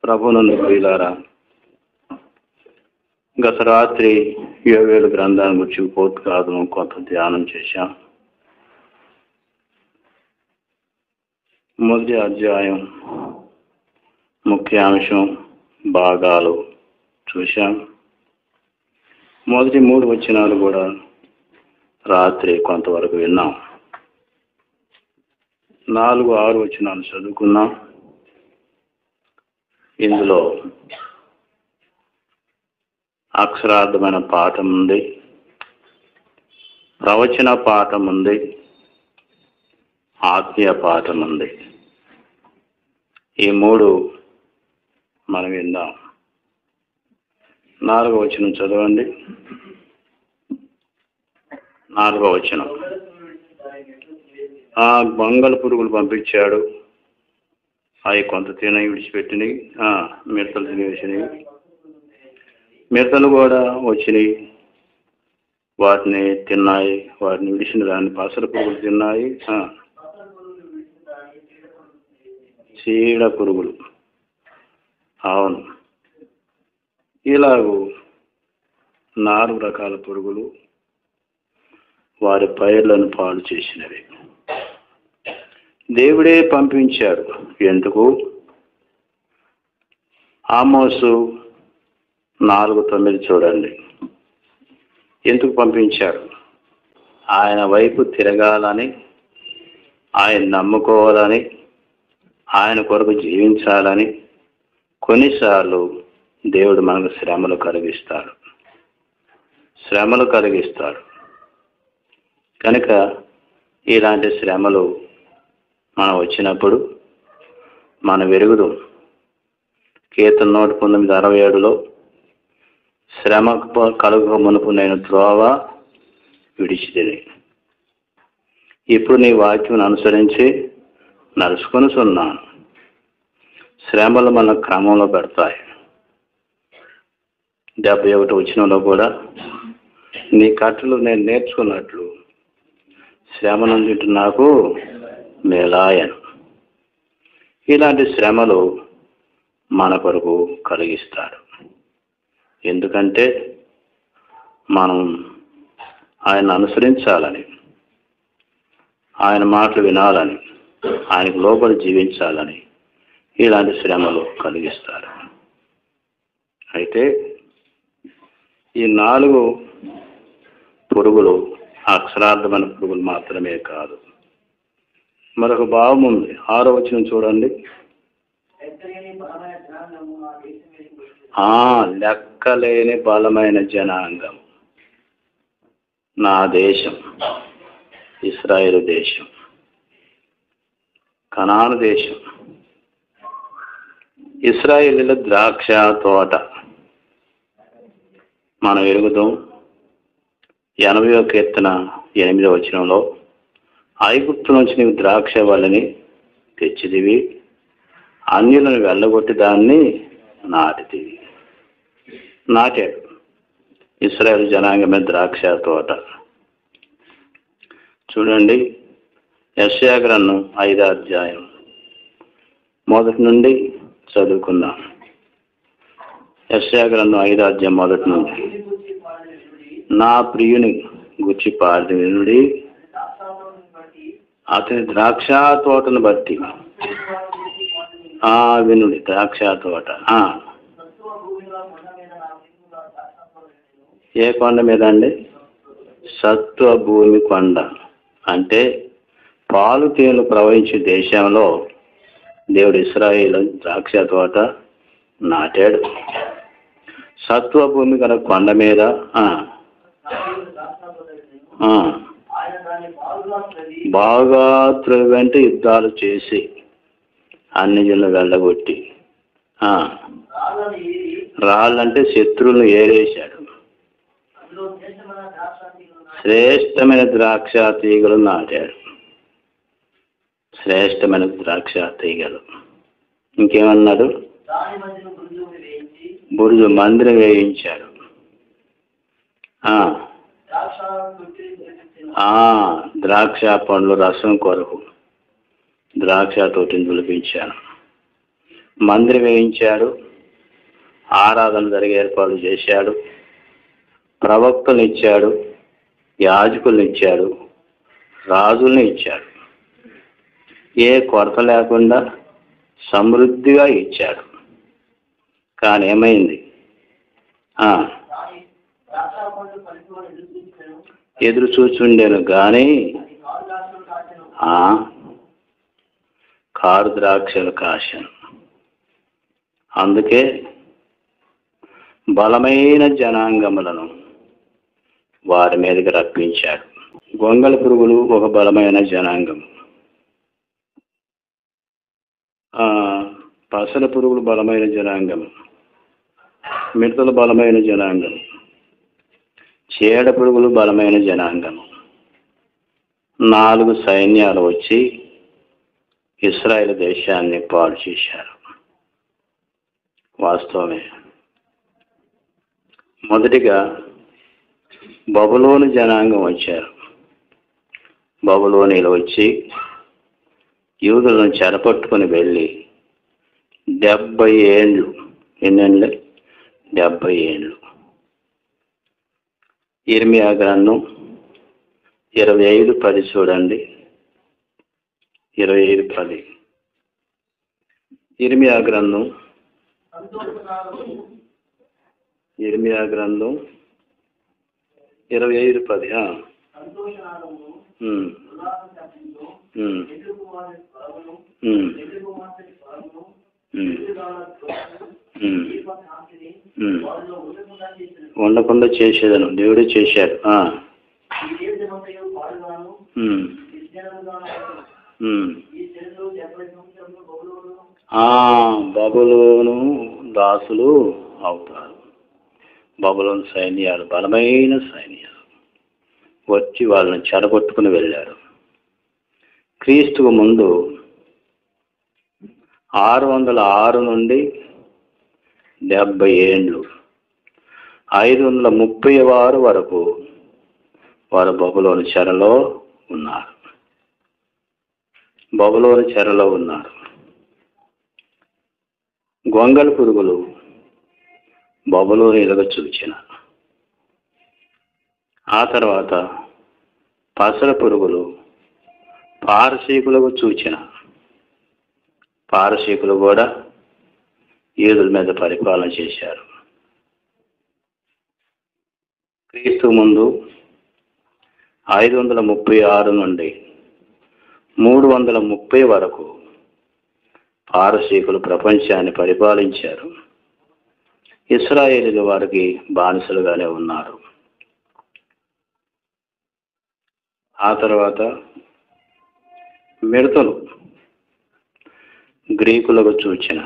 ప్రభునందు ప్రియులారా, గత రాత్రి యోవేలు గ్రంథాన్ని గురించి ఉపోద్ఘాతం కొంత ధ్యానం చేశాం. మొదటి అధ్యాయం ముఖ్యాంశం భాగాలు చూశాం. మొదటి 3 వచనాలు కూడా రాత్రి కొంతవరకు విన్నాం. 4, 6 వచనాలు చదువుకున్నాం. ఇందులో అక్షరార్థమైన పాఠం ఉంది, ప్రవచన పాఠం ఉంది, ఆత్మీయ పాఠం ఉంది. ఈ 3 మనం విందాం. 4వ వచనం చదవండి. 4వ వచనం. ఆ బంగళ పురుగులు పంపించాడు, అవి కొంత తిన విడిచిపెట్టినాయి, మిడతలు తినేసినాయి. మిడతలు కూడా వచ్చినాయి, వాటిని తిన్నాయి. వాటిని విడిచిన దాన్ని పసర పురుగులు తిన్నాయి. చీడ పురుగులు, అవును, ఇలాగూ 4 రకాల పురుగులు వారి పైర్లను పాడు చేసినవి. దేవుడే పంపించాడు. ఎందుకు? ఆమోసు 4:9 చూడండి. ఎందుకు పంపించాడు? ఆయన వైపు తిరగాలని, ఆయన నమ్ముకోవాలని, ఆయన కొరకు జీవించాలని. కొన్నిసార్లు దేవుడు మనకు శ్రమలు కలిగిస్తాడు. కనుక ఇలాంటి శ్రమలు మనం వచ్చినప్పుడు మనం వెరుగుదాం. కీర్తన 119:67లో శ్రమ కలుగ మునుపు నేను త్రోవ విడిచితిని, ఇప్పుడు నీ వాక్యం అనుసరించి నడుచుకొనుచున్నాను. శ్రమలు మన క్రమంలో పెడతాయి. 71 వచనంలో కూడా నీ కట్టలు నేను నేర్చుకున్నట్లు శ్రమ నుండి నాకు మేలాయను. ఇలాంటి శ్రమలు మన కొరకు కలిగిస్తాడు. ఎందుకంటే మనం ఆయన అనుసరించాలని, ఆయన మాటలు వినాలని, ఆయనకు లోబడి జీవించాలని ఇలాంటి శ్రమలు కలిగిస్తారు. అయితే ఈ 4 పురుగులు అక్షరార్థమైన పురుగులు మాత్రమే కాదు, మరొక భావం ఉంది. 6వ వచనం చూడండి. లెక్కలేని బలమైన జనాంగం, నా దేశం, ఇశ్రాయేలు దేశం, కనాను దేశం. ఇశ్రాయేలీల ద్రాక్ష తోట మనం ఎరుగుదాం. 80వ కీర్తన 8వ వచనంలో ఐగుప్తు నుంచి నీవు ద్రాక్ష వల్లని తెచ్చిదివి, అన్యులను వెళ్ళగొట్టి దాన్ని నాటాడు. ఇశ్రాయేలు జనాంగమే ద్రాక్ష తోట. చూడండి, యెషయా గ్రంథం 5వ అధ్యాయం 1 నుండి చదువుకుందాం. యెషయా గ్రంథం 5వ అధ్యాయం 1 నుండి. నా ప్రియుని గుచ్చి పాడి వినుడి, అతని ద్రాక్ష తోటను బట్టి. వినుడి, ద్రాక్ష తోట. ఏ కొండ మీద అండి? సత్వ భూమి కొండ. అంటే పాలు తేనెలు ప్రవహించే దేశంలో దేవుడు ఇశ్రాయేలు ద్రాక్ష తోట నాటాడు. సత్వ భూమి కనుక కొండ మీద బాగా త్రవ్వంటే యుద్ధాలు చేసి అన్ని జనులు వెళ్ళగొట్టి, రాళ్ళంటే శత్రువులను ఏరేశాడు. శ్రేష్టమైన ద్రాక్ష తీగలు నాటాడు. శ్రేష్టమైన ద్రాక్ష తీగలు. ఇంకేమన్నాడు? బురుజు మందిరం వేయించాడు. ద్రాక్ష పండ్లు రసం కొరకు ద్రాక్ష తోటిని దులిపించాను. మందిరం వేయించాడు, ఆరాధన జరిగే ఏర్పాటు చేశాడు, ప్రవక్తలను ఇచ్చాడు, యాజకులను ఇచ్చాడు, రాజుల్ని ఇచ్చాడు. ఏ కొరత లేకుండా సమృద్ధిగా ఇచ్చాడు. కానీ ఏమైంది? ఎదురు చూచుండేను కానీ కారు ద్రాక్షలు కాశాను. అందుకే బలమైన జనాంగములను వారి మీదకి రప్పించాడు. గొంగళి పురుగులు ఒక బలమైన జనాంగం, పసల పురుగులు బలమైన జనాంగం, మిడతలు బలమైన జనాంగం, చీడ పురుగులు బలమైన జనాంగం. 4 సైన్యాలు వచ్చి ఇశ్రాయేలు దేశాన్ని పాడు చేశారు. వాస్తవమే. మొదటిగా బబులోను జనాంగం వచ్చారు. బబులోనీలు వచ్చి యూదులను చెరపట్టుకుని వెళ్ళి 70 ఏళ్ళు, ఎన్నేళ్ళు? 70 ఏళ్ళు. ఇర్మియా గ్రంథం 25:10 చూడండి. 25:10 ఇర్మియా గ్రంథం 25:10. ఉండకుండా చేసేదను దేవుడే చేశాడు. బబులోను దాసులు అవుతారు. బబులోను సైన్యాలు బలమైన సైన్యాలు వచ్చి వాళ్ళని చెడగొట్టుకుని వెళ్ళారు. క్రీస్తుకు ముందు 606 నుండి 70 ఏళ్ళు, 536 వరకు వారు బబులోను చెరలో ఉన్నారు. బబులోను చెరలో ఉన్నారు. గొంగళి పురుగులు బబులోనీలుగా చూచిన, ఆ తర్వాత పసల పురుగులు పారసీకులకు చూచిన. పారసీకులు కూడా యూదుల మీద పరిపాలన చేశారు. క్రీస్తు ముందు 536 నుండి 330 వరకు పారసీకులు ప్రపంచాన్ని పరిపాలించారు. ఇశ్రాయేలీలు వారికి బానిసలుగానే ఉన్నారు. ఆ తర్వాత మిడతలు గ్రీకులకు చూచిన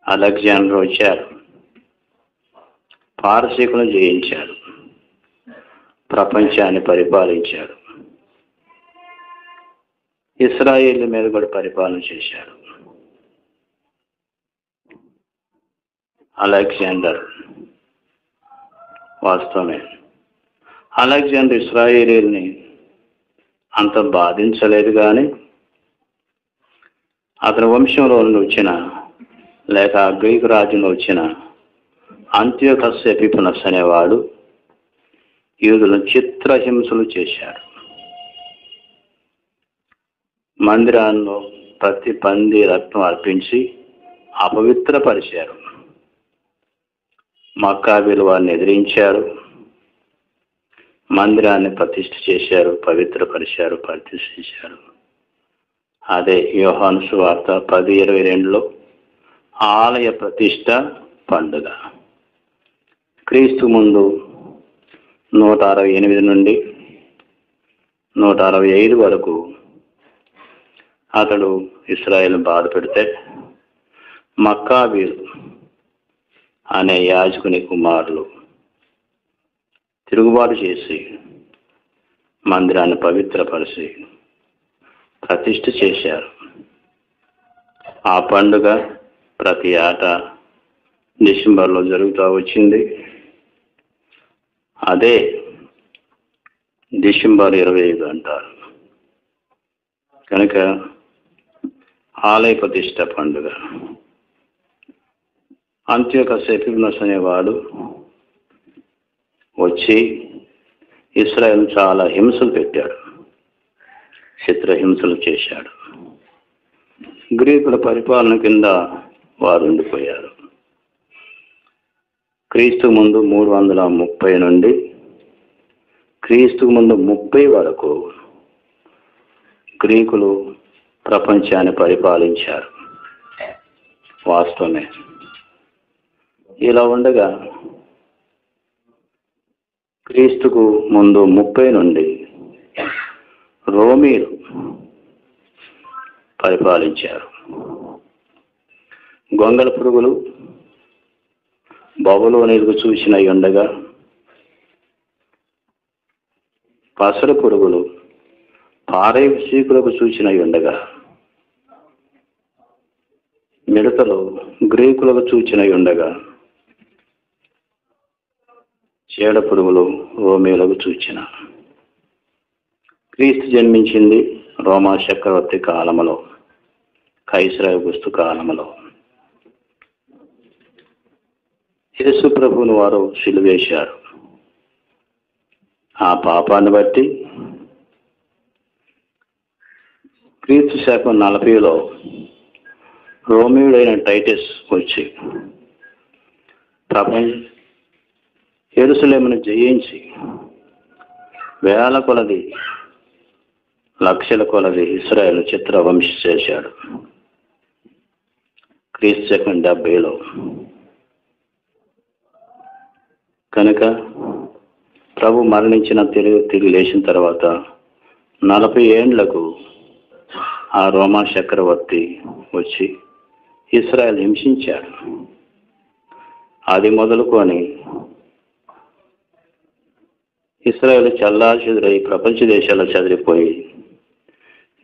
అలెగ్జాండర్ వచ్చారు, పారసీకులను జయించారు, ప్రపంచాన్ని పరిపాలించారు. ఇశ్రాయేలు మీద కూడా పరిపాలన చేశారు. అలెగ్జాండర్ వాస్తవమే. అలెగ్జాండర్ ఇశ్రాయేలీల్ని అంత బాధించలేదు, కానీ అతని వంశంలో వచ్చిన లేక గ్రీకు రాజ్యంలో వచ్చిన అంత్యోకస్ ఎపిఫనస్ అనేవాడు యూదులను చిత్రహింసలు చేశాడు. మందిరాల్లో ప్రతి పంది రక్తం అర్పించి అపవిత్రపరిచారు. మక్కాబీలు వారిని ఎదిరించారు, మందిరాన్ని ప్రతిష్ఠ చేశారు, పవిత్రపరిచారు, ప్రతిష్ఠించారు. అదే యోహాను సువార్త 10:22లో ఆలయ ప్రతిష్ఠ పండుగ. క్రీస్తు ముందు 168 నుండి 165 వరకు అతడు ఇశ్రాయేలును బాధ పెడితే మక్కాబీలు అనే యాజకుని కుమారులు తిరుగుబాటు చేసి మందిరాన్ని పవిత్రపరిచి ప్రతిష్ఠ చేశారు. ఆ పండుగ ప్రతి ఏటా డిసెంబర్లో జరుగుతూ వచ్చింది. అదే డిసెంబర్ 25 అంటారు. కనుక ఆలయ ప్రతిష్ట పండుగ. అంత్యోకస్ ఎపిఫనస్ అనేవాడు వచ్చి ఇశ్రాయేలు చాలా హింసలు పెట్టాడు, చిత్రహింసలు చేశాడు. గ్రీకుల పరిపాలన కింద వారు ఉండిపోయారు. క్రీస్తు ముందు 330 నుండి క్రీస్తు ముందు 30 వరకు గ్రీకులు ప్రపంచాన్ని పరిపాలించారు. వాస్తవమే. ఇలా ఉండగా క్రీస్తుకు ముందు 30 నుండి రోమీలు పరిపాలించారు. గొంగళ పురుగులు బబులోనీయులకు సూచనై ఉండగా, పసరు పురుగులు పారసీకులకు సూచనై ఉండగా, మిడతలు గ్రీకులకు సూచనై ఉండగా, చీడ పురుగులు రోమీయులకు సూచన. క్రీస్తు జన్మించింది రోమా చక్రవర్తి కాలములో, కైసర అగుస్తు కాలములో. యేసు ప్రభువును వారు సిలువేశారు. ఆ పాపాన్ని బట్టి క్రీస్తు శకం 40లో రోమీయుడైన టైటస్ వచ్చి యెరూషలేమును జయించి వేల కొలది లక్షల కొలది ఇశ్రాయేలు చిత్రవంశం చేశాడు. క్రీస్తు శకం 70లో. కనుక ప్రభు మరణించిన తిరిగి లేచిన తర్వాత 40 ఏండ్లకు ఆ రోమా చక్రవర్తి వచ్చి ఇశ్రాయేలు హింసించాడు. అది మొదలుకొని ఇశ్రాయేలు చెల్లాచెదురై ప్రపంచ దేశాల్లో చెదిరిపోయి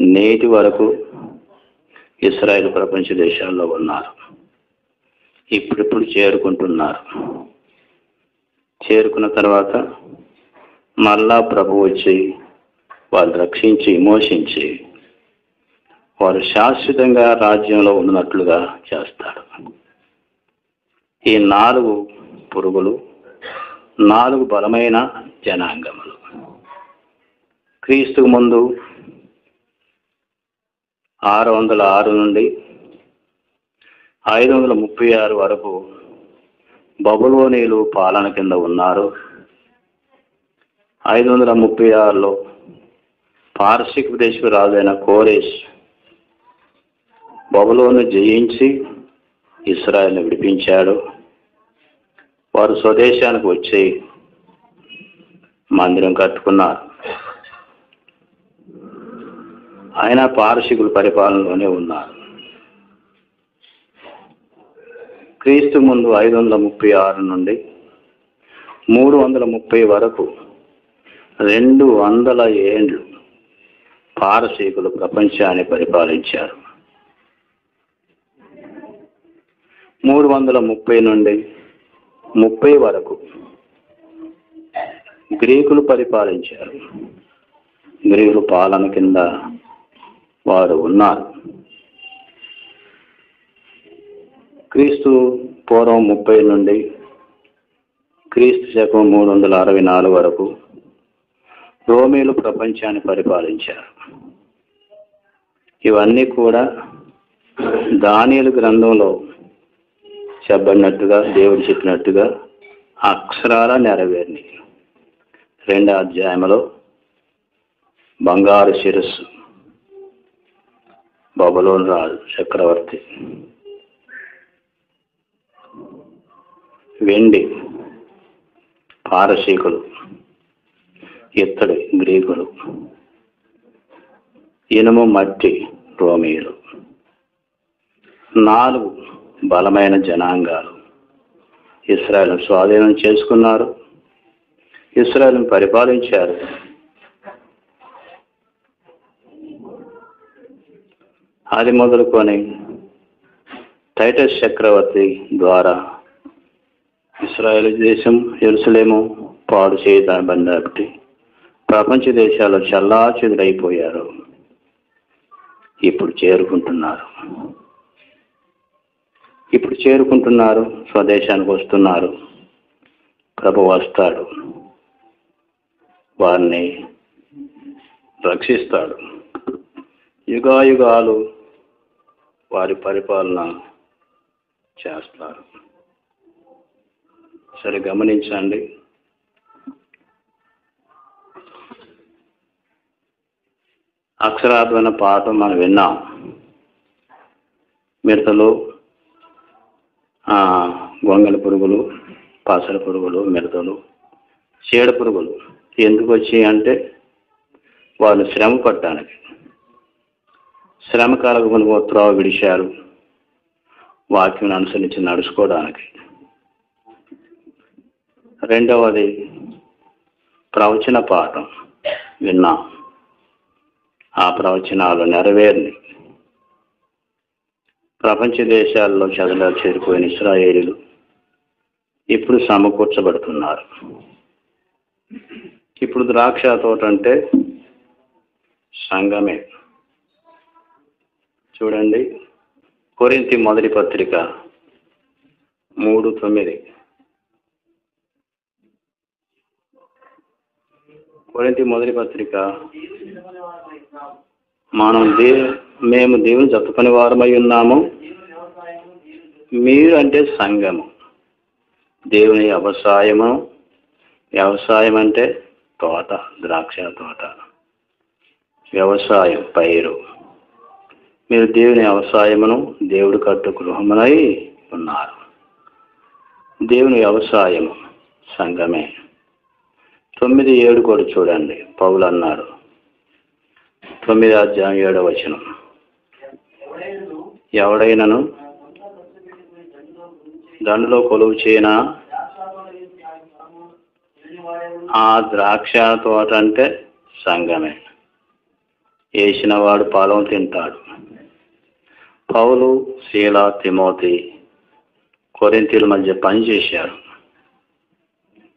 నేటి వరకు ఇశ్రాయేలు ప్రపంచ దేశాల్లో ఉన్నారు. ఇప్పుడిప్పుడు చేరుకుంటున్నారు. చేరుకున్న తర్వాత మళ్ళా ప్రభు వచ్చి వాళ్ళు రక్షించి విమోచించి వారు శాశ్వతంగా రాజ్యంలో ఉన్నట్లుగా చేస్తాడు. ఈ 4 పురుగులు 4 బలమైన జనాంగములు. క్రీస్తుకు ముందు 606 నుండి 536 వరకు బబులోనీయులు పాలన కింద ఉన్నారు. 536లో పారసీక దేశపు రాజైన కోరేష్ బబులోను జయించి ఇశ్రాయేలును విడిపించాడు. వారు స్వదేశానికి వచ్చి మందిరం కట్టుకున్నారు. ఆయన పారసీకుల పరిపాలనలోనే ఉన్నారు. క్రీస్తు ముందు 536 నుండి 330 వరకు 200 ఏండ్లు పారసీకులు ప్రపంచాన్ని పరిపాలించారు. 330 నుండి 30 వరకు గ్రీకులు పరిపాలించారు. గ్రీకుల పాలన కింద వారు ఉన్నారు. క్రీస్తు పూర్వం 30 నుండి క్రీస్తు శకం 364 వరకు రోమీలు ప్రపంచాన్ని పరిపాలించారు. ఇవన్నీ కూడా దానియేలు గ్రంథంలో చెప్పబడినట్టుగా, దేవుడు చెప్పినట్టుగా అక్షరాల నెరవేరిని. 2వ అధ్యాయంలో బంగారు శిరస్సు బబులోను రాజు చక్రవర్తి, వెండి పారసీకులు, ఇత్తడి గ్రీకులు, ఇనుము మట్టి రోమీయులు. 4 బలమైన జనాంగాలు ఇశ్రాయేలును స్వాధీనం చేసుకున్నారు, ఇశ్రాయేలును పరిపాలించారు. అది మొదలుకొని టైటస్ చక్రవర్తి ద్వారా ఇశ్రాయేలు దేశం యెరూషలేము పాడు చేయబడినప్పటి ప్రపంచ దేశాల్లో చెల్లాచెదురైపోయారు. ఇప్పుడు చేరుకుంటున్నారు, స్వదేశానికి వస్తున్నారు. ప్రభు వస్తాడు, వారిని రక్షిస్తాడు. యుగాయుగాలు వారి పరిపాలన చేస్తారు. సరే గమనించండి. అక్షరార్థమైన పాఠం మనం విన్నాం. మిడతలు, గొంగళి పురుగులు, పసర పురుగులు, మిడతలు, చీడ పురుగులు ఎందుకు వచ్చాయి అంటే వాళ్ళు శ్రమ పట్టడానికి, శ్రమ కలగకుండా త్రోవ విడిచారు, వాక్యం అనుసరించి నడుచుకోవడానికి. రెండవది ప్రవచన పాఠం విన్నాం. ఆ ప్రవచనాలు నెరవేరిని. ప్రపంచ దేశాల్లో చేరిపోయిన ఇశ్రాయేలీలు ఇప్పుడు సమకూర్చబడుతున్నారు. ఇప్పుడు ద్రాక్ష తోట అంటే సంఘమే. చూడండి, కొరింథీ మొదటి పత్రిక 3:9. కొరింథీ మొదటి పత్రిక, మేము దేవుని జతపని వారమై ఉన్నాము, మీరు అంటే సంఘము, దేవుని వ్యవసాయం అంటే తోట, ద్రాక్ష తోట, వ్యవసాయం పైరు. మీరు దేవుని వ్యవసాయమును, దేవుడు కట్టు గృహమునై ఉన్నారు. దేవుని వ్యవసాయము సంఘమే. 9:7 కూడా చూడండి. పౌలు అన్నాడు, 9:7 ఎవడైనను దండులో కొలువు చేయనా ఆ ద్రాక్ష తోట అంటే సంఘమే. వేసిన వాడు ఫలం తింటాడు. పౌలు, శీల, తిమోతి కొరింథీల మధ్య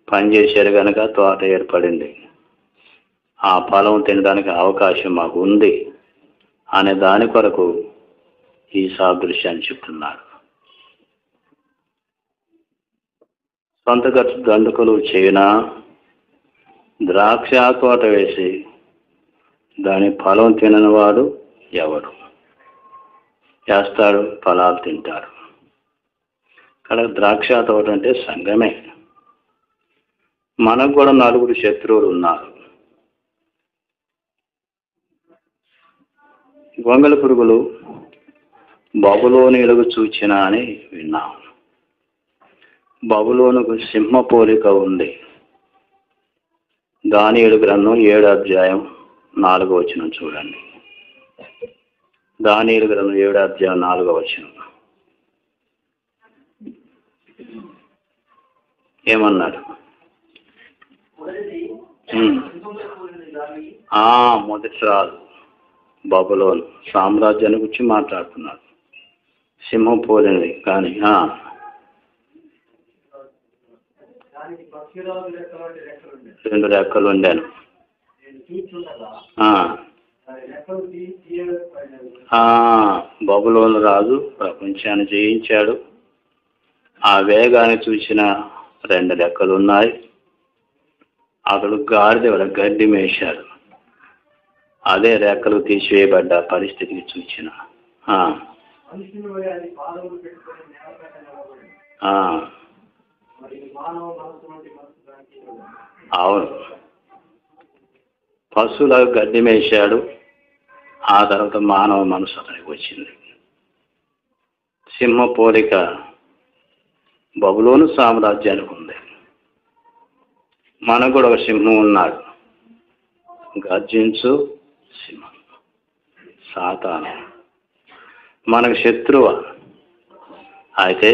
పనిచేశారు కనుక తోట ఏర్పడింది. ఆ ఫలం తినడానికి అవకాశం మాకు ఉంది అనే దాని కొరకు ఈ సాదృశ్యాన్ని చెప్తున్నారు. సొంత ఖర్చు దండుకలు చేయనా ద్రాక్ష తోట వేసి దాని ఫలం తినని వాడు ఎవడు? చేస్తాడు, ఫలాలు తింటారు. ఇక్కడ ద్రాక్ష తోట అంటే సంఘమే. మనకు కూడా 4 శత్రువులు ఉన్నారు. గొంగళి పురుగులు బబులోను ఎలుగు చూచిన అని విన్నాం. బబులోనుకు సింహ పోలిక ఉంది. దానియేలు గ్రంథం 7:4 చూడండి. దానియేలు గ్రంథం 7:4 ఏమన్నాడు? మొదటి రాజు బబులోను సామ్రాజ్యాన్ని గురించి మాట్లాడుతున్నాడు. సింహం పోలినది కానీ 2 రెక్కలు ఉండాను. బబులోను రాజు ప్రపంచాన్ని జయించాడు. ఆ వేగాన్ని చూసిన 2 రెక్కలు ఉన్నాయి. అతడు గడ్డి మేశాడు. అదే రెక్కలు తీసివేయబడ్డ పరిస్థితికి చూచిన అవును, పశువులకు గడ్డి మేశాడు. ఆ తర్వాత మానవ మనసు అతనికి వచ్చింది. సింహ పోలిక బబులోను సామ్రాజ్యానికి ఉంది. మనకు కూడా ఒక సింహం ఉన్నాడు, గర్జించు సింహం, సాతాను, మనకు శత్రువు. అయితే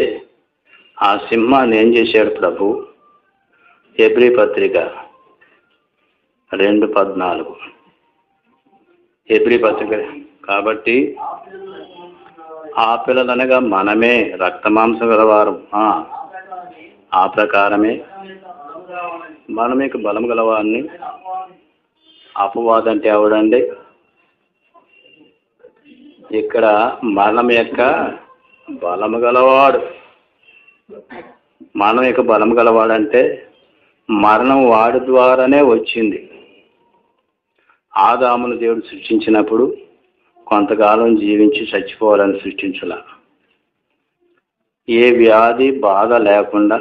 ఆ సింహాన్ని ఏం చేశాడు ప్రభు? హెబ్రీ పత్రిక 2:14. హెబ్రీ పత్రిక, కాబట్టి ఆ పిల్లలనగా మనమే రక్తమాంసం గలవారం, ఆ ప్రకారమే మనమేక బలం గలవారిని. అపవాదం అంటే ఎవడండి? ఇక్కడ మరణం యొక్క బలము గలవాడు. మరణం యొక్క బలము గలవాడంటే మరణం వాడి ద్వారానే వచ్చింది. ఆదామును దేవుడు సృష్టించినప్పుడు కొంతకాలం జీవించి చచ్చిపోవాలని సృష్టించలా. ఏ వ్యాధి బాధ లేకుండా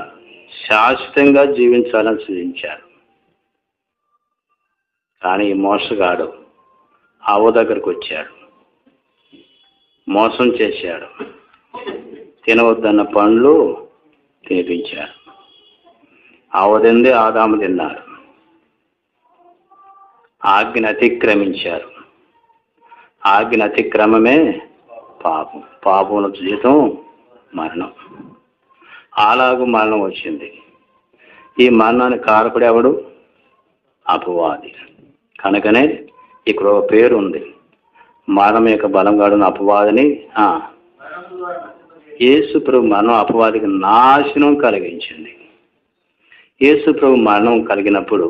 శాశ్వతంగా జీవించాలని సృష్టించారు. కానీ ఈ మోసగాడు అవ్వ దగ్గరకు వచ్చాడు, మోసం చేశాడు, తినవద్దన్న పండ్లు తినిపించాడు. అవ్వ తింది, ఆదాము తిన్నారు. ఆజ్ఞను అతిక్రమించారు. ఆజ్ఞ అతిక్రమమే పాపం. పాపముల జీతం మరణం. అలాగూ మరణం వచ్చింది. ఈ మరణానికి కారకుడు ఎవడు? అపవాది. కనుకనే ఇక్కడ ఒక పేరు ఉంది, మరణం యొక్క బలం గాడున్న అపవాదిని. యేసు ప్రభు మరణం అపవాదికి నాశనం కలిగించింది. యేసు ప్రభు మరణం కలిగినప్పుడు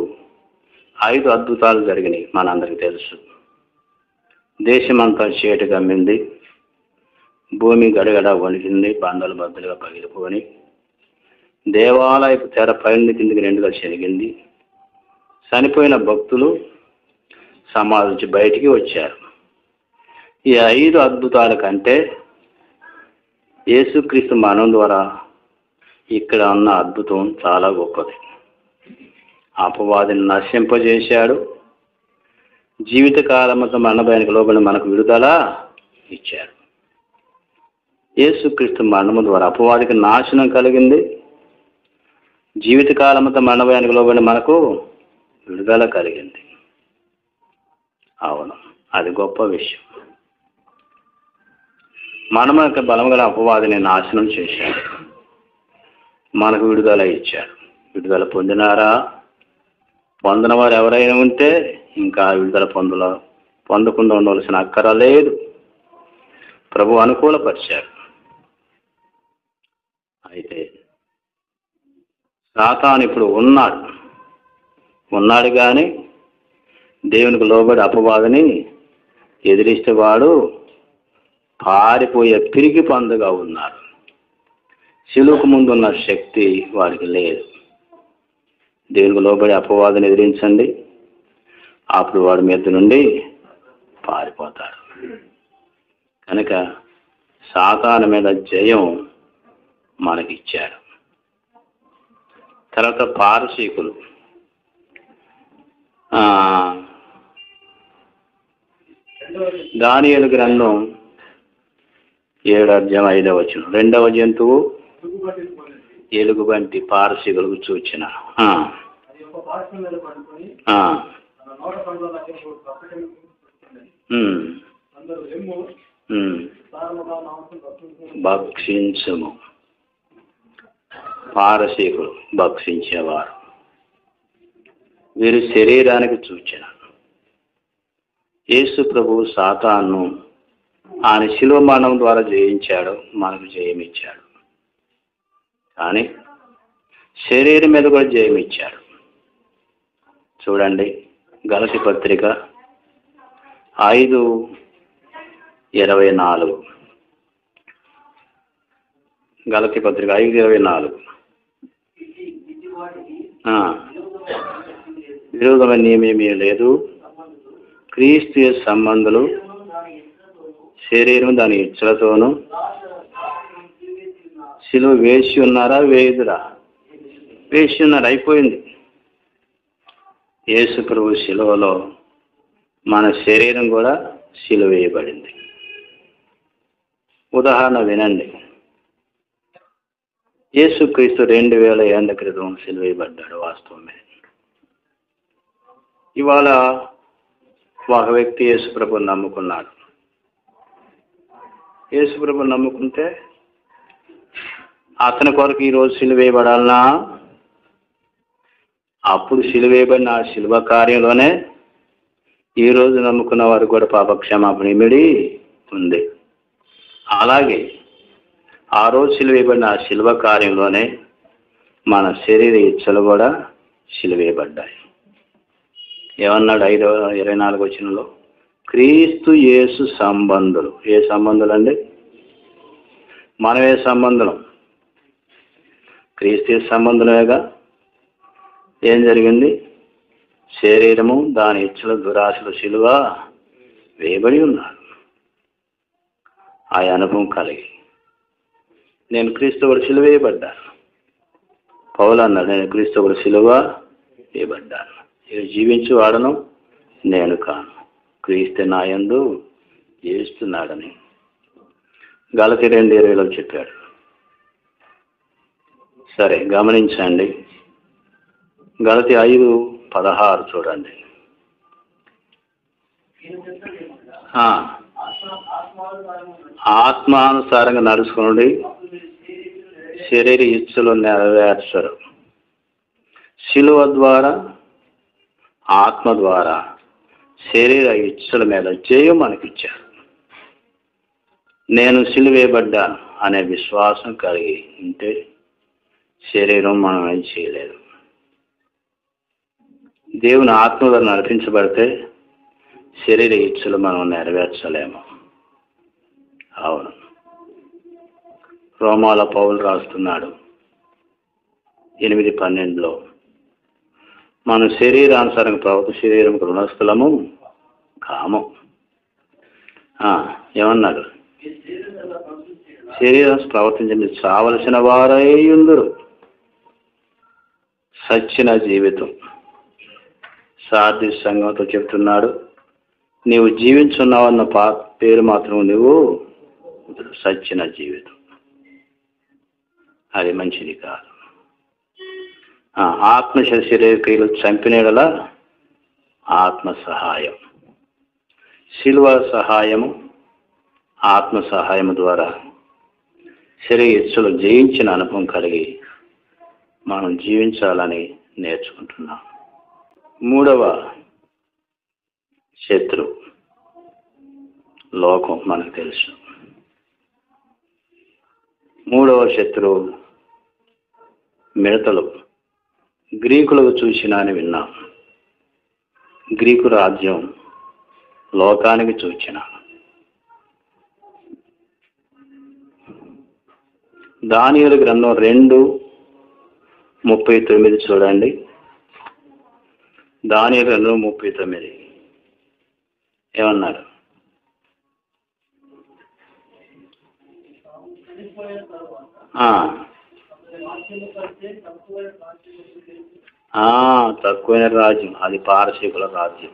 5 అద్భుతాలు జరిగినాయి. మనందరికీ తెలుసు. దేశమంతా చీకటి కమ్మింది, భూమి గడగడ వణికింది, బండలు బద్దలుగా పగిలిపోని, దేవాలయపు తెర పైన కిందికి 2గా చెరిగింది. చనిపోయిన భక్తులు సమాధి నుంచి బయటికి వచ్చారు. ఈ 5 అద్భుతాల కంటే యేసుక్రీస్తు మరణం ద్వారా ఇక్కడ ఉన్న అద్భుతం చాలా గొప్పది. అపవాదిని నశింపజేశాడు. జీవితకాలమంతా మరణ భయానికి లోబడి మనకు విడుదల ఇచ్చాడు. యేసుక్రీస్తు మరణము ద్వారా అపవాదికి నాశనం కలిగింది. జీవితకాలమంతా మరణ భయానికి లోబడి మనకు విడుదల కలిగింది. అవును, అది గొప్ప విషయం. మనము యొక్క బలం గల అపవాదిని నాశనం చేశాడు, మనకు విడుదల ఇచ్చాడు. విడుదల పొందినారా? పొందిన వారు ఎవరైనా ఉంటే ఇంకా విడుదల పొందకుండా ఉండవలసిన అక్కర లేదు. ప్రభు అనుకూలపరిచాడు. అయితే సాతాను ఇప్పుడు ఉన్నాడు కానీ దేవునికి లోబడి అపవాదిని ఎదిరిస్తే వాడు పారిపోయే పిరికి పందుగా ఉన్నాడు. శిలువకు ముందున్న శక్తి వాడికి లేదు. దేవునికి లోబడి అపవాదిని ఎదిరించండి, అప్పుడు వాడి మీద నుండి పారిపోతాడు. కనుక సాతాను మీద జయం మనకిచ్చాడు. తర్వాత పారసీకులు దానియేలు గ్రంథం 7:5 రెండవ జంతువు ఎలుగుబంటి పారసీకులకు సూచన. భక్షించము. పారసీకులు భక్షించేవారు. వీరు శరీరానికి సూచన. యేసు ప్రభు సాతాను ఆయన శిలువ మరణం ద్వారా జయించాడు, మనకు జయమిచ్చాడు. కానీ శరీరం మీద కూడా జయమిచ్చాడు. చూడండి, గలతీ పత్రిక 5:24. గలతీ పత్రిక 5:24. విరోధమైన ఏమీ లేదు, క్రీస్తు సంబంధులు శరీరం దాని ఇచ్చలతోనూ శిలువ వేసి ఉన్నారా? వేయుదురా? వేసి ఉన్నారు. అయిపోయింది. యేసు ప్రభు శిలువలో మన శరీరం కూడా శిలువ వేయబడింది. ఉదాహరణ వినండి. యేసుక్రీస్తు 2000 ఏళ్ల క్రితం శిలువ వేయబడ్డాడు. వాస్తవమే. ఇవాళ ఒక వ్యక్తి యేసు ప్రభువుని నమ్ముకున్నాడు. యేసు ప్రభువుని నమ్ముకుంటే అతని కొరకు ఈరోజు శిలువ వేయబడాలనా? అప్పుడు శిలువ వేయబడిన ఆ శిలువ కార్యంలోనే ఈరోజు నమ్ముకున్న వారు కూడా పాపక్షమాపణ ఇమిడి ఉంది. అలాగే ఆ రోజు శిలువ వేయబడిన ఆ శిలువ కార్యంలోనే మన శరీర ఇచ్చలు కూడా శిలువ వేయబడ్డాయి. ఏమన్నాడు 5:24 వచనంలో? క్రీస్తు యేసు సంబంధులు. ఏ సంబంధులు అండి? మనమే సంబంధం. క్రీస్తు యేసు సంబంధులేగా. ఏం జరిగింది? శరీరము దాని ఇచ్చుల దురాశలు శిలువ వేయబడి ఉన్నారు. ఆ అనుభవం కలిగి నేను క్రీస్తు కూడా శిలువ వేయబడ్డాను. పౌలు అన్నాడు, నేను క్రీస్తు కూడా శిలువ వేయబడ్డాను. ఇక జీవించి వాడను నేను కాను, క్రీస్తు నా యందు జీవిస్తున్నాడని గలతీ 2:20 చెప్పాడు. సరే, గమనించండి. గలతీ 5:16 చూడండి. ఆత్మానుసారంగా నడుచుకోండి, శరీర ఇచ్ఛలు నెరవేర్చరు. శిలువ ద్వారా, ఆత్మ ద్వారా శరీర ఇచ్ఛల మీద జయం మనకిచ్చారు. నేను సిలువేయబడ్డాను అనే విశ్వాసం కలిగి ఉంటే శరీరం మనం ఏం చేయలేదు. దేవుని ఆత్మ ద్వారా నడిపించబడితే శరీర ఇచ్ఛలు మనం నెరవేర్చలేము. అవును, రోమాల పౌలు రాస్తున్నాడు 8:12 మనం శరీరానుసారంగా శరీరం రుణస్థలము కాము. ఏమన్నాడు? శరీరం ప్రవర్తించండి, చావలసిన వారై ఉందురు. సచ్చిన జీవితం. సార్థి సంఘంతో చెప్తున్నాడు, నీవు జీవించున్నావన్న పేరు మాత్రం నువ్వు సచ్చిన జీవితం. అది మంచిది కాదు. ఆత్మ శరీర క్రియలు చంపినలా ఆత్మ సహాయం, శిలువ సహాయము, ఆత్మ సహాయము ద్వారా శరీర ఇచ్ఛలు జయించిన అనుభవం కలిగి మనం జీవించాలని నేర్చుకుంటున్నాం. 3వ శత్రు లోకం మనకు తెలుసు. 3వ శత్రువు మిడతలు. గ్రీకులకు చూసినా అని విన్నాం. గ్రీకు రాజ్యం లోకానికి చూచిన. దానియేలు గ్రంథం 2:39 చూడండి. దానియేలు గ్రంథం 39 ఏమన్నారు? తక్కువైన రాజ్యం అది పారసీకుల రాజ్యం.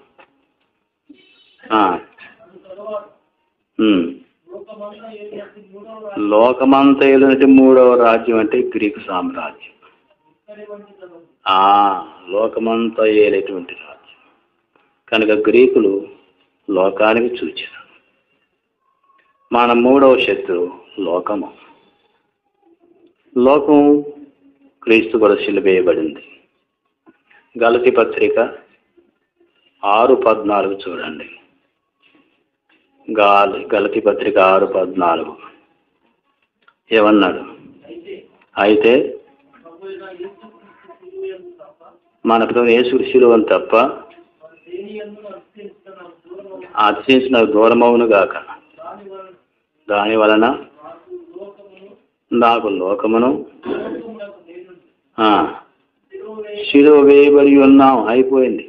లోకమంతా ఏదంటే 3వ రాజ్యం అంటే గ్రీకు సామ్రాజ్యం. లోకమంతా ఏలేటువంటి రాజ్యం కనుక గ్రీకులు లోకానికి సూచన. మన 3వ శత్రువు లోకము. లోకం క్రీస్తు కూడా సిలువేయబడింది. గలతీ పత్రిక 6:14 చూడండి. గలతీ పత్రిక 6:14 ఏమన్నాడు? అయితే మన ప్రభువు యేసు శిలువను తప్ప అతిశయించిన దూరమవును గాక, దాని వలన నాకు లోకమును శిలువ వేయబడి ఉన్నాం. అయిపోయింది.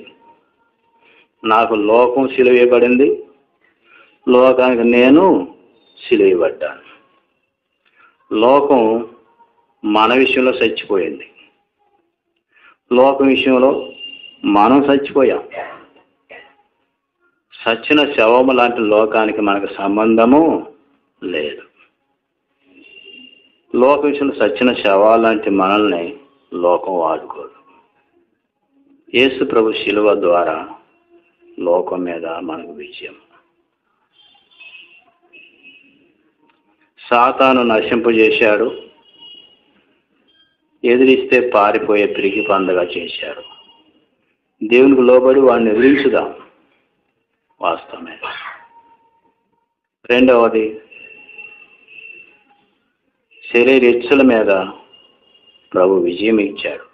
నాకు లోకం శిలువ వేయబడింది, లోకానికి నేను సిలువేయబడ్డాను. లోకం మన విషయంలో చచ్చిపోయింది, లోకం విషయంలో మనం చచ్చిపోయాం. సచ్చిన శవము లాంటి లోకానికి మనకు సంబంధము లేదు. లోక విషయంలో సచ్చిన శవాలాంటి మనల్ని లోకం వాడుకోదు. యేసు ప్రభు శిలువ ద్వారా లోకం మీద మనకు విజయం. సాతాను నశింపజేశాడు, ఎదిరిస్తే పారిపోయే పిరికి పందగా చేశాడు. దేవునికి లోబడి వాడిని ఎదిరించుదాం. వాస్తవమే. 2వది శరీర ఇచ్ఛల మీద ప్రభు విజయం ఇచ్చాడు.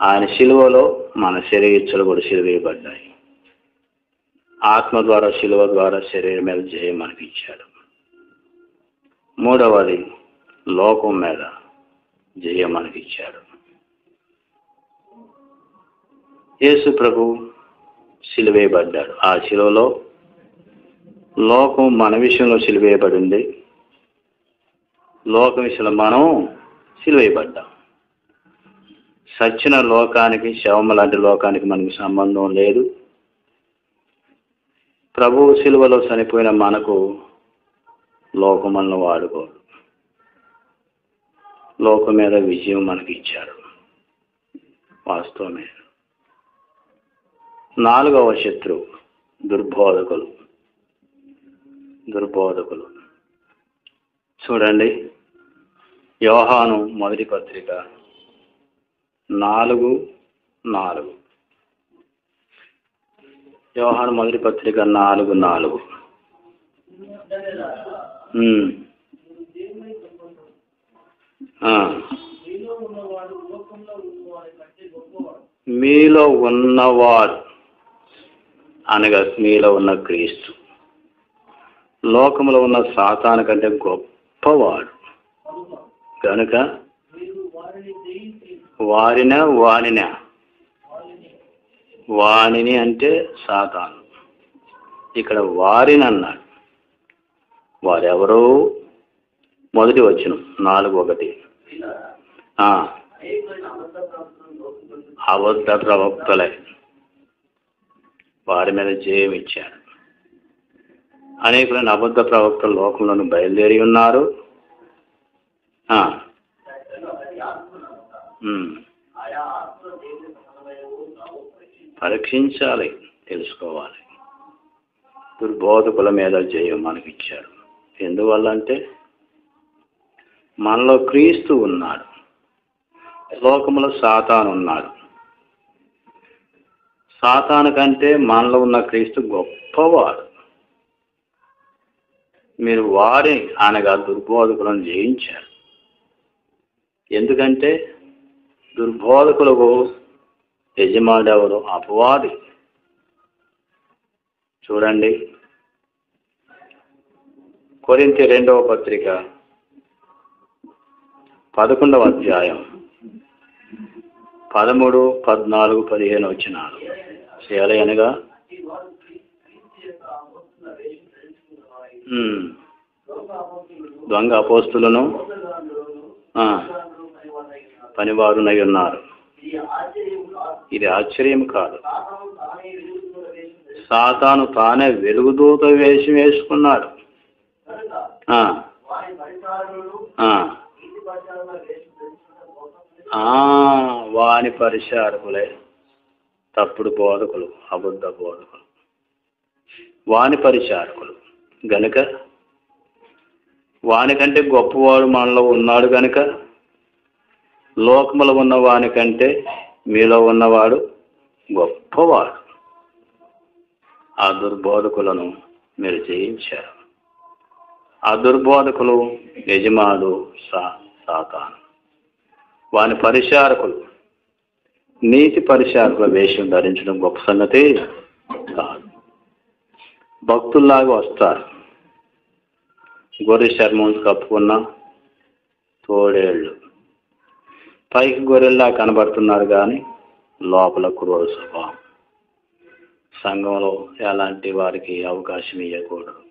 ఆయన శిలువలో మన శరీర ఇచ్ఛలు కూడా సిలువేయబడ్డాయి. ఆత్మ ద్వారా శిలువ ద్వారా శరీరం మీద జయం మనకి ఇచ్చాడు. మూడవది లోకం మీద జయం మనకి ఇచ్చాడు. యేసు ప్రభు సిలువేయబడ్డాడు. ఆ శిలువలో లోకం మన విషయంలో సిలువేయబడింది, లోకం విషయంలో మనం సిలువేయబడ్డాం. సచ్చిన లోకానికి, శవం లాంటి లోకానికి మనకి సంబంధం లేదు. ప్రభువు సిలువలో చనిపోయిన మనకు లోకం మనల్ని వాడుకోడు. లోకం మీద విజయం మనకి ఇచ్చాడు. వాస్తవమే. నాలుగవ శత్రువు దుర్బోధకులు. చూడండి, యోహాను మొదటి పత్రిక 4:4. యోహాను మొదటి పత్రిక 4:4. మీలో ఉన్నవాడు అనగా మీలో ఉన్న క్రీస్తు లోకములో ఉన్న సాతాను కంటే గొప్పవాడు కనుక వాణిని అంటే సాతాను, ఇక్కడ వారిని అన్నాడు. వారెవరో మొదటి వచనం 4:1. అబద్ధ ప్రవక్తలే, వారి మీద జయం ఇచ్చాడు. అనేకులైన అబద్ధ ప్రవక్తలు లోకంలోని బయలుదేరి ఉన్నారు. పరీక్షించాలి, తెలుసుకోవాలి. దుర్బోధకుల మీద జయం మనకిచ్చాడు. ఎందువల్ల అంటే మనలో క్రీస్తు ఉన్నాడు, లోకములో సాతాను ఉన్నాడు. సాతాను కంటే మనలో ఉన్న క్రీస్తు గొప్పవాడు. మీరు వారి అనగా దుర్బోధకులను జయించారు. ఎందుకంటే దుర్బోధకులకు యజమానుడు ఎవరు? అపవాది. చూడండి, కొరింథీ 2వ పత్రిక 11వ అధ్యాయం 13, 14, 15 వచనాలు. అనగా దొంగ అపోస్తులను పనివారునై ఉన్నారు. ఇది ఆశ్చర్యం కాదు. సాతాను తానే వెలుగుదూత వేషం వేసుకున్నాడు. వాని పరిచారకులే తప్పుడు బోధకులు, అబద్ధ బోధకులు, వాని పరిచారకులు గనుక వానికంటే గొప్పవాడు మనలో ఉన్నాడు గనుక లోకములో ఉన్న వానికంటే మీలో ఉన్నవాడు గొప్పవాడు. ఆ దుర్బోధకులను మీరు జయించారు. ఆ దుర్బోధకులు యజమానుడు సాతాను, వాని పరిచారకులు నీతి పరిచారకుల వేషం ధరించడం గొప్ప సంగతి కాదు. భక్తుల్లాగా వస్తారు, గొర్రె చర్మం కప్పుకున్న తోడేళ్ళు, పైకి గొర్రెల్లా కనబడుతున్నారు కానీ లోపల క్రూర స్వభావం. సంఘంలో ఎలాంటి వారికి అవకాశం ఇవ్వకూడదు.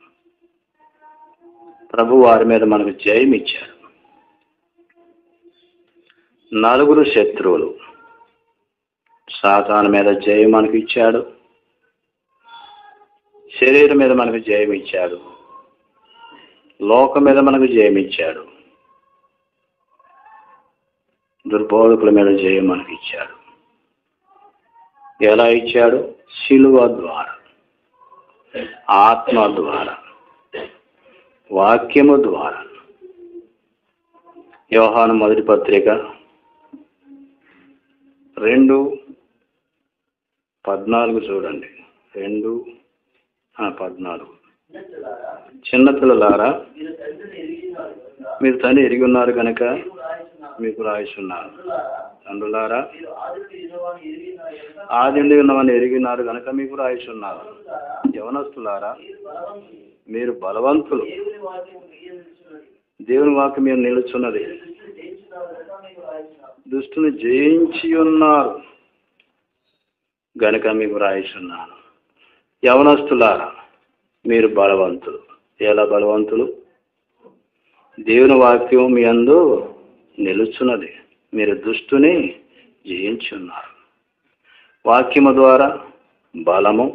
ప్రభు వారి మీద మనకు జయం ఇచ్చారు. 4 శత్రువులు. సాతాను మీద జయం మనకు ఇచ్చాడు, శరీరం మీద మనకు జయం ఇచ్చాడు, లోకం మీద మనకు జయం ఇచ్చాడు, దుర్బోధకుల మీద జయం మనకి ఇచ్చాడు. ఎలా ఇచ్చాడు? శిలువ ద్వారా, ఆత్మ ద్వారా, వాక్యము ద్వారా. యోహాను మొదటి పత్రిక 2:14 చూడండి. 2:14. చిన్నపిల్లలారా, మీరు తండ్రి ఎరిగి ఉన్నారు కనుక మీకు రాయిస్తున్నాను. తండ్రులారా, ఆది నుండి ఉన్నవని ఎరిగినారు కనుక మీకు రాయిస్తున్నాను. యవనస్తులారా, మీరు బలవంతులు, దేవుని వాక్యం మీరు నిలుచున్నది, దుష్టుని జయించి ఉన్నారు గనుక మీకు రాయిస్తున్నాను. యవనస్తులారా, మీరు బలవంతులు. ఎలా బలవంతులు? దేవుని వాక్యం మీ యందు నిలుచున్నది, మీరు దుష్టుని జయించి ఉన్నారు. వాక్యము ద్వారా బలము,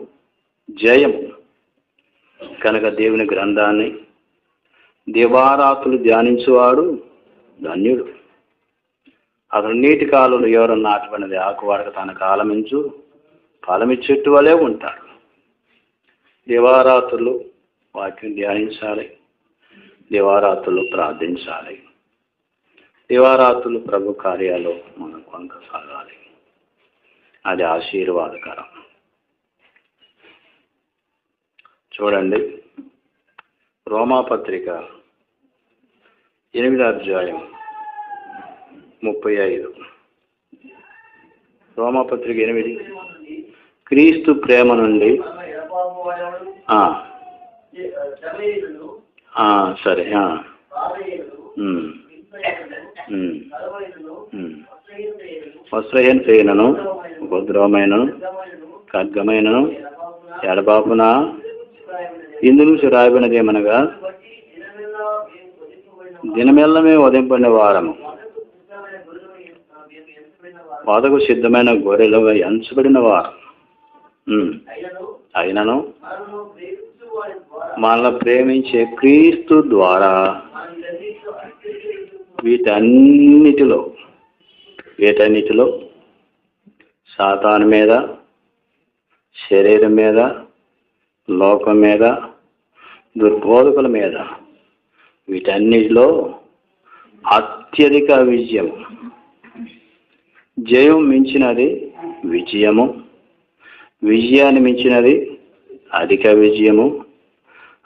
జయము కనుక దేవుని గ్రంథాన్ని దివారాత్రులు ధ్యానించువాడు ధన్యుడు. అతను నీటి కాలంలో ఎవరన్నా నాటబడినది ఆకువాడక తన కాలమించు ఫలమిచ్చెట్టు వలె ఉంటాడు. దివారాత్రులు వాక్యం ధ్యానించాలి, దివారాత్రులు ప్రార్థించాలి, దివారాత్రులు ప్రభు కార్యాలు మనం కొనసాగాలి. అది ఆశీర్వాదకరం. చూడండి, రోమాపత్రిక 8వ అధ్యాయం 35. రోమాపత్రిక 8. క్రీస్తు ప్రేమ నుండి సరే వస్త్రహీన చేయనను, ఉపద్రవమైనను, ఖడ్గమైనను ఎడబాపున ఇందు నుంచి రాయబడినదేమనగా, దినమెల్లమే వధింపడిన వారము, వధకు సిద్ధమైన గొర్రెలుగా ఎంచబడిన వారు, అయినను మనల్ని ప్రేమించే క్రీస్తు ద్వారా వీటన్నిటిలో సాతాను మీద, శరీరం మీద, లోకం మీద, దుర్బోధకుల మీద, వీటన్నిటిలో అత్యధిక విజయము. జయం మించినది విజయము, విజయాన్ని మించినది అధిక విజయము,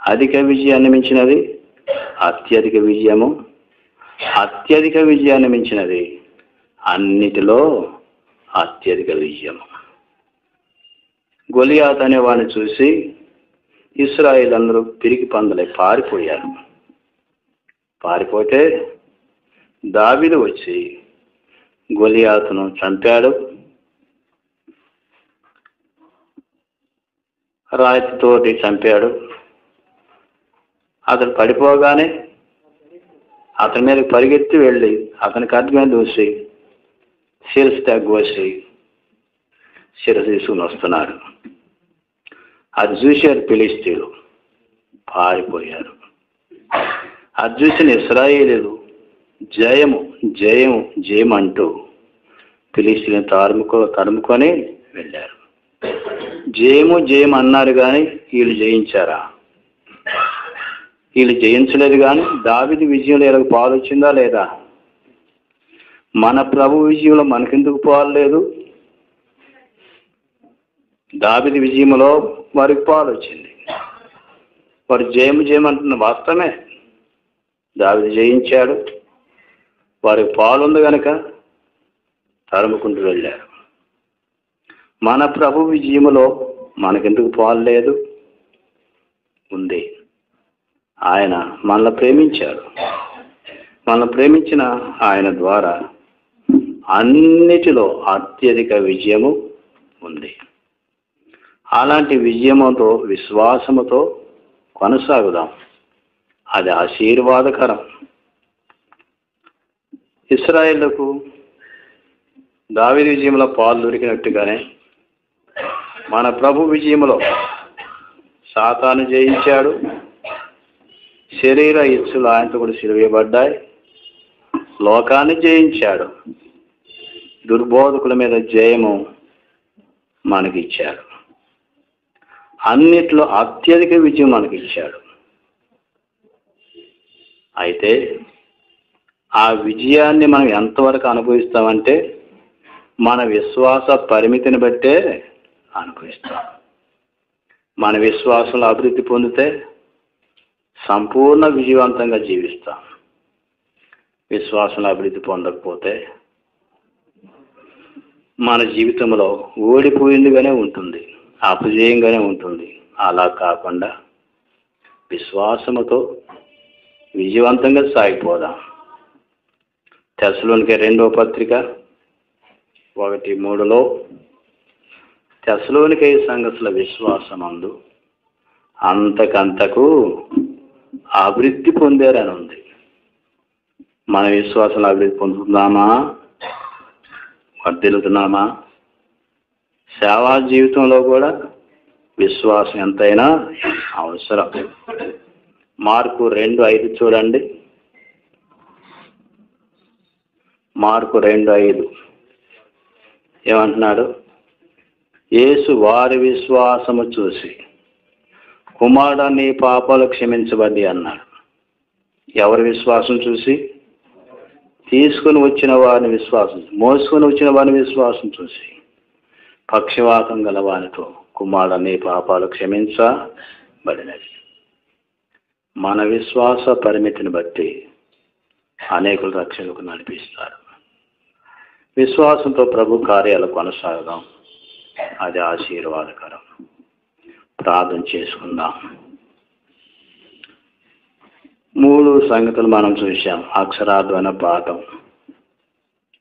అధిక విజయాన్ని మించినది అత్యధిక విజయము, అత్యధిక విజయాన్ని మించినది అన్నిటిలో అత్యధిక విజయము. గొలియాతు అనే వాడిని చూసి ఇశ్రాయేలు పిరికి పందులై పారిపోయారు. పారిపోతే దావీదు వచ్చి గొలియాతును చంపాడు. రాయితోటి చంపాడు. అతను పడిపోగానే అతని మీద పరిగెత్తి వెళ్ళి అతని ఖడ్గం దూసి శిరస్సు తగ్గోసి శిరస్సు తీసుకుని వస్తున్నాడు. అది చూశారు ఫిలిష్తీయులు, పారిపోయారు. అది చూసిన ఇశ్రాయేలీయులు జయము జయము జయము అంటూ ఫిలిష్తీయులను తరుముకొని వెళ్ళారు. జయము జయము అన్నారు కానీ వీళ్ళు జయించారా? వీళ్ళు జయించలేదు. కానీ దావీదు విజయంలో ఎలాగ పాలు వచ్చిందా లేదా? మన ప్రభు విజయంలో మనకెందుకు పాలు లేదు? దావీదు విజయంలో వారికి పాలు వచ్చింది. వారు జయము జయము అంటున్న వాస్తవమే. దావీదు జయించాడు, వారికి పాలు ఉంది కనుక తరుముకుంటూ వెళ్ళారు. మన ప్రభు విజయములో మనకెందుకు పాలు లేదు? ఉంది. ఆయన మనల్ని ప్రేమించాడు. మనల్ని ప్రేమించిన ఆయన ద్వారా అన్నిటిలో అత్యధిక విజయము ఉంది. అలాంటి విజయముతో విశ్వాసముతో కొనసాగుదాం. అది ఆశీర్వాదకరం. ఇశ్రాయేలుకు దావీదు విజయంలో పాలు దొరికినట్టుగానే మన ప్రభు విజయంలో సాతాను జయించాడు. శరీర ఇచ్చులు ఆయనతో కూడా సిలువేయబడ్డాయి. లోకాన్ని జయించాడు. దుర్బోధకుల మీద జయము మనకిచ్చాడు. అన్నిట్లో అత్యధిక విజయం మనకిచ్చాడు. అయితే ఆ విజయాన్ని మనం ఎంతవరకు అనుభవిస్తామంటే మన విశ్వాస పరిమితిని బట్టే అనుభవిస్తాం. మన విశ్వాసంలో అభివృద్ధి పొందితే సంపూర్ణ విజయవంతంగా జీవిస్తాం. విశ్వాసంలో అభివృద్ధి పొందకపోతే మన జీవితంలో ఓడిపోయిందిగానే ఉంటుంది, అపజయంగానే ఉంటుంది. అలా కాకుండా విశ్వాసముతో విజయవంతంగా సాగిపోదాం. తెస్సలోనికే 2వ పత్రిక 1:3 తెస్సలోనికే సంగతుల విశ్వాసమందు అంతకంతకు అభివృద్ధి పొందారని ఉంది. మన విశ్వాసంలో అభివృద్ధి పొందుతున్నామా? వర్ధిల్లుతున్నామా? సేవా జీవితంలో కూడా విశ్వాసం ఎంతైనా అవసరం. మార్కు 2:5 చూడండి. మార్కు 2:5 ఏమంటున్నాడు? యేసు వారి విశ్వాసము చూసి, కుమారుడా నీ పాపాలు క్షమించబడి అన్నాడు. ఎవరి విశ్వాసం చూసి? తీసుకుని వచ్చిన వారిని విశ్వాసం, మోసుకొని వచ్చిన వారిని విశ్వాసం చూసి, పక్షవాతం గల వారితో కుమారుడా నీ పాపాలు క్షమించబడినవి. మన విశ్వాస పరిమితిని బట్టి అనేకులు రక్షణకు నడిపిస్తారు. విశ్వాసంతో ప్రభు కార్యాలు కొనసాగదాం, అది ఆశీర్వాదకరం. ప్రార్థన చేసుకుందాం. 3 సంగతులు మనం చూసాం. అక్షరార్థమైన పాఠం,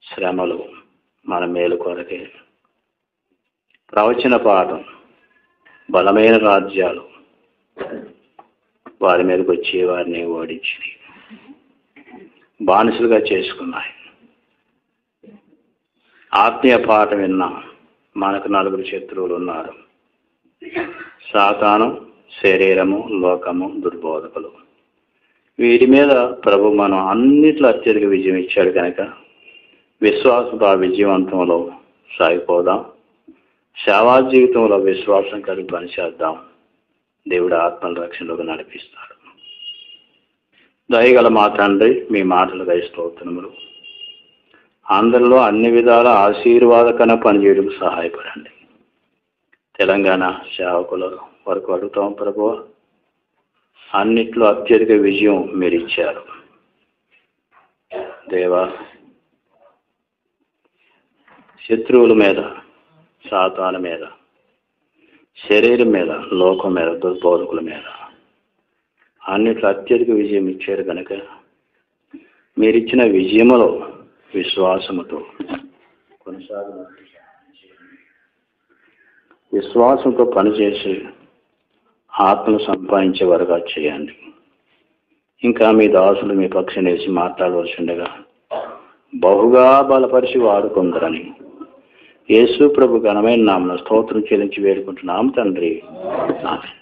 శ్రమలు మన మేలు కొరకే. ప్రవచన పాఠం, బలమైన రాజ్యాలు వారి మీదకి వచ్చి వారిని ఓడించి బానిసలుగా చేసుకున్నాయి. ఆత్మీయ పాఠం విన్నాం. మనకు 4 శత్రువులు ఉన్నారు: సాతాను, శరీరము, లోకము, దుర్బోధకులు. వీరి మీద ప్రభు మనం అన్నిట్లో అత్యధిక విజయం ఇచ్చాడు కనుక విశ్వాసంతో ఆ విజయవంతంలో సాగిపోదాం. సేవా జీవితంలో విశ్వాసం కలిగి పనిచేద్దాం. దేవుడు ఆత్మల రక్షణలోకి నడిపిస్తాడు. దయగల మా తండ్రి, మీ మాటలుగా స్తోత్రములు. అందరిలో అన్ని విధాల ఆశీర్వాదకరంగా పనిచేయడం సహాయపడండి. తెలంగాణ సేవకుల వరకు అడుగుతాం ప్రభువా, అన్నిట్లో అత్యధిక విజయం మీరు ఇచ్చారు దేవా. శత్రువుల మీద, సాతాను మీద, శరీరం మీద, లోకం మీద, దుర్బోధకుల మీద అన్నిట్లో అత్యధిక విజయం ఇచ్చారు కనుక మీరిచ్చిన విజయములో విశ్వాసముతో కొనసాగినట్టు విశ్వాసంతో పనిచేసి ఆత్మను సంపాదించే వరగా చేయండి. ఇంకా మీ దాసులు మీ పక్షం వేసి మాట్లాడవలసిండగా బహుగా బలపరిచి వాడుకుందరని యేసు ప్రభు ఘనమైన నామమున స్తోత్రం చెల్లించి వేడుకుంటున్నాం తండ్రి. ఆమేన్.